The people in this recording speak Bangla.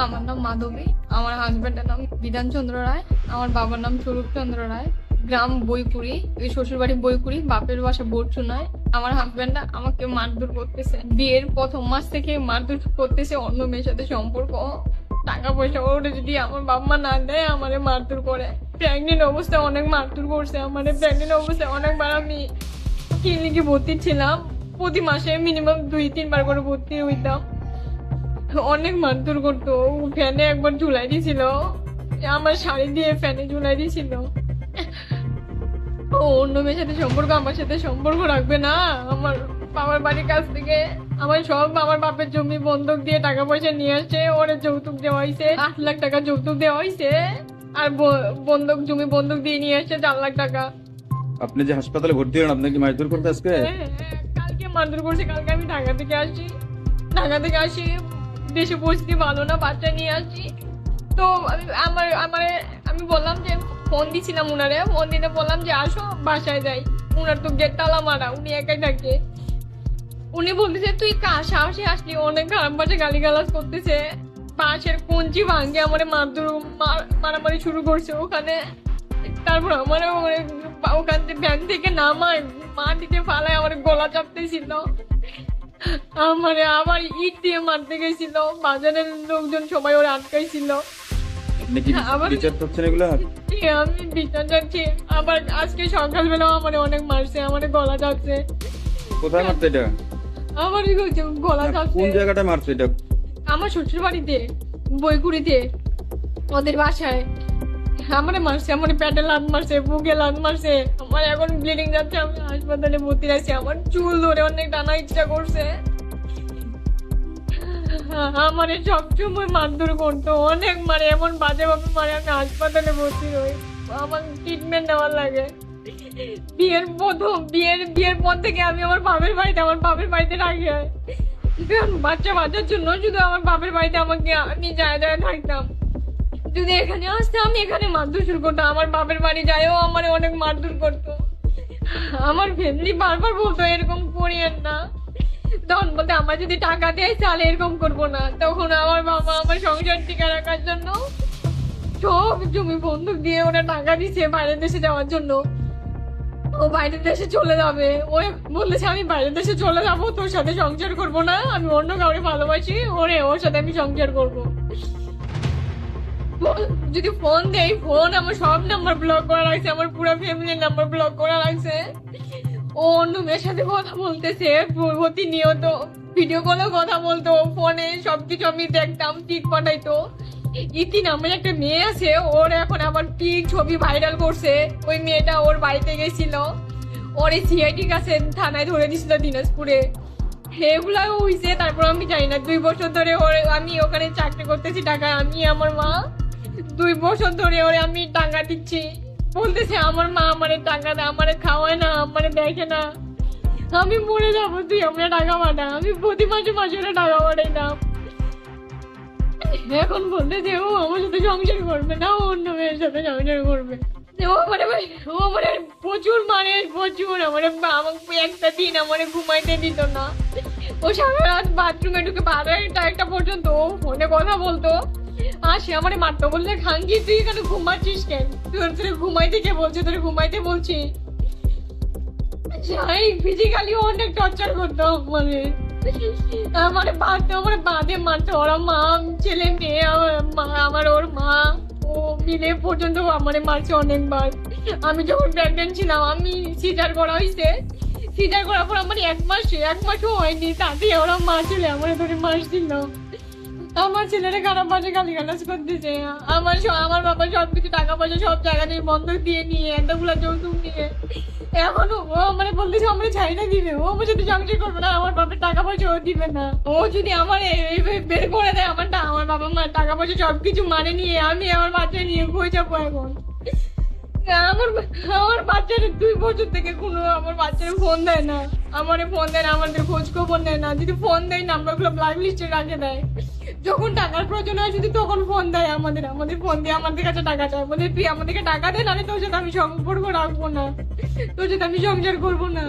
আমার নাম মাধবী, আমার হাজবেন্ডের নাম বিধানচন্দ্র রায়, আমার বাবার নাম স্বরূপচন্দ্র রায়, গ্রাম বইকুড়ি, ওই শ্বশুর বাড়ি বইকুড়ি, বাপের বাসা বরচুনায়। আমার হাজবেন্ড আমাকে মারধর করতেছে, বিয়ের প্রথম মাস থেকে মারধর করতেছে, অন্য মেয়ের সাথে সম্পর্ক, টাকা পয়সা ওটা যদি আমার বাবা মা না দেয় আমারে মারধর করে। প্রেগনেন্ট অবস্থায় অনেক মারধর করছে আমারে, প্রেগনেন্ট অবস্থায় অনেকবার আমি ক্লিনিকে ভর্তি ছিলাম, প্রতি মাসে মিনিমাম 2-3 বার করে ভর্তি হইতাম। অনেক মারধর করতো, ফ্যানে একবার ঝুলাই দিয়েছিল, আমার শাড়ি দিয়ে ফ্যানে ঝুলাই দিয়েছিল। ও অন্য মেয়ের সাথে সম্পর্ক আমার সাথে সম্পর্ক রাখবে না। আমার বাবার বাড়ির কাছ থেকে আমার সব আমার বাপের জমি বন্ধক দিয়ে টাকা পয়সা নিয়ে আসছে, ওরে যৌতুক দেওয়া হয়েছে, 8 লাখ টাকা যৌতুক দেওয়া হয়েছে, আর বন্ধক জমি বন্ধক দিয়ে নিয়ে আসছে 4 লাখ টাকা। আপনি যে হাসপাতালে ভর্তি হলেন, আপনাকে মারধর করতে আজকে? কালকে মারধর করছে, কালকে আমি ঢাকা থেকে আসি, দেশে পরিস্থিতি ভালো না, বাচ্চা নিয়ে আসছি। তো আমি বললাম যে ফোন দিছিলাম উনারে, ফোন দিতে বললাম যে আসো বাসায় যাই, উনার তো গেট তালা মারা, উনি একাই থাকে। উনি বলতেছে তুই সাহসে আসলি, অনেক খারাপ ভাষায় গালিগালাজ করতেছে, পাশের কঞ্চি ভাঙ্গে আমার মারামারি শুরু করছে ওখানে। তারপর আমার ওখান থেকে ভ্যান থেকে নামায় মাটিতে ফালায় আমার গলা চাপতেছিল, আমারে আবার ইট দিয়ে মারতে গেছিল, বাজারের লোকজন সবাই ওরা আটকাইছিল। আপনি কি বিচার করছেন এগুলো? আমি বিচার চাচ্ছি। আবার আজকে সকালবেলা আমারে অনেক মারছে, আমারে গলা চাপছে। কোথায় মারছে এটা? আমার গলা চাপছে। কোন জায়গাটা মারছে এটা? আমার শ্বশুর বাড়িতে বইকুড়িতে, ওদের বাসায় আমারে মারছে, আমার পেটে লাত মারছে, বুকে লাত মারছে, আমার এখন ব্লিডিং যাচ্ছে, আমি হাসপাতালে ভর্তি আছি। আমার চুল ধরে অনেক টানা ইচ্ছা করছে, আমারে সবসময় মারধর করতো, অনেক মারে, এমন বাজে ভাবে মারে আমি হাসপাতালে ভর্তি হই, আমার ট্রিটমেন্ট নেওয়ার লাগে। বিয়ের পর থেকে আমি আমার বাপের বাড়িতে রাখি হয়, বাচ্চা বাচ্চার জন্য শুধু আমার বাপের বাড়িতে আমি যায় থাকতাম। যদি এখানে আসতাম এখানে মারধর শুরু করতো, আমার বাপের বাড়ি যায়ও আমার অনেক মারধর করতো। আমার ফ্যামিলি বারবার বলতো এরকম করিয়েন না, তখন বলতে আমার যদি টাকা দেয় তাহলে এরকম করবো না। তখন আমার বাবা আমার সংসার টিকে রাখার জন্য সব জমি বন্ধক দিয়ে ওরা টাকা দিচ্ছে বাইরের দেশে যাওয়ার জন্য। ও বাইরের দেশে চলে যাবে, ও বলেছে আমি বাইরের দেশে চলে যাবো, তোর সাথে সংসার করবো না, আমি অন্য কাউকে ভালোবাসি, ওর সাথে আমি সংসার করবো। যদি ফোন দেয়, ফোন আমার সব নাম্বার ব্লক করা রাখছে, আমার পুরো ফ্যামিলির নাম্বার ব্লক করা রাখছে। ও অন্য মেয়ের সাথে কথা বলতেছে প্রতিনিয়ত, ভিডিও কলেও কথা বলতো, ফোনে সবকিছু আমি দেখতাম, টিক পাঠাইতো। ইতি নামের একটা মেয়ে আছে, ওর এখন আবার টিক ছবি ভাইরাল করছে, ওই মেয়েটা ওর বাড়িতে গেছিল, ওর সিআইডি কাছে থানায় ধরে দিছিল দিনাজপুরে, এগুলা হইছে। তারপর আমি জানি না, 2 বছর ধরে আমি ওখানে চাকরি করতেছি ঢাকায়, আমি আমার মা 2 বছর ধরে ওরে আমি টাকা দিচ্ছি, বলতেছে আমার মা আমারে টাকা দেয়, আমারে খাওয়ায় না, আমারে দেখে না, আমি মরে যাবো, তুই আমরা টাকা পাঠা। আমি প্রতি মাসে ওরা টাকা পাঠাইতাম। এখন বলতেছে ও আমার সাথে সংসার করবে না, ও অন্য মেয়ের সাথে সংসার করবে। ও মানে প্রচুর প্রচুর আমাকে একটা দিন আমারে ঘুমাইতে দিত না। ও সারা রাত বাথরুমে ঢুকে 12টা পর্যন্ত ফোনে কথা বলতো, আর সে আমারে মারতো, বললে খাঙ্গি তুই এখানে ঘুমাচ্ছিস কেন, তোর ঘুমাইতে কে বলছে, তোর ঘুমাইতে বলছি। ফিজিক্যালি অনেক টর্চার করতো আমার বাদে মারতো, ওরা মা ছেলে মেয়ে, আমার ওর মা ও মিলে পর্যন্ত আমারে মারছে অনেকবার। আমি যখন প্রেগনেন্ট ছিলাম, আমি সিজার করা হয়েছে, সিজার করার পর আমার 1 মাসও হয়নি, তাতে ওরা মা ছেলে আমার ধরে মারছিল। আমার ছেলেরা খারাপ ভাষা গালিগালাজ করতেছে, আমার বাবা সবকিছু টাকা পয়সা সব জায়গা থেকে বন্ধক দিয়ে নিয়ে, এতগুলা যৌতুক নিয়ে, এখনো ও মানে বলতেছে আমার ছাইনা দিবে, ও আমার সাথে সংসার করবে না, আমার বাবার টাকা পয়সা ও দিবে না। ও যদি আমার বের করে দেয়, আমার বাবা মার টাকা পয়সা সবকিছু মানে নিয়ে আমি আমার বাচ্চা নিয়ে কই যাবো এখন। আমার বাচ্চার 2 বছর থেকে কোনো আমার বাচ্চার ফোন দেয় না, আমারে ফোন দেয় না, আমাদের খোঁজ খবর নেয় না, যদি ফোন দেয় নাম্বারগুলো ব্ল্যাক লিস্টে রাখে দেয়, যখন টাকার প্রয়োজন হয় যদি তখন ফোন দেয় আমাদের ফোন দিয়ে আমাদের কাছে টাকা চায়, বলে তুই আমাদেরকে টাকা দে, নাহলে তোর সাথে আমি সম্পর্ক রাখবো না, তোর সাথে আমি সংসার করবো না।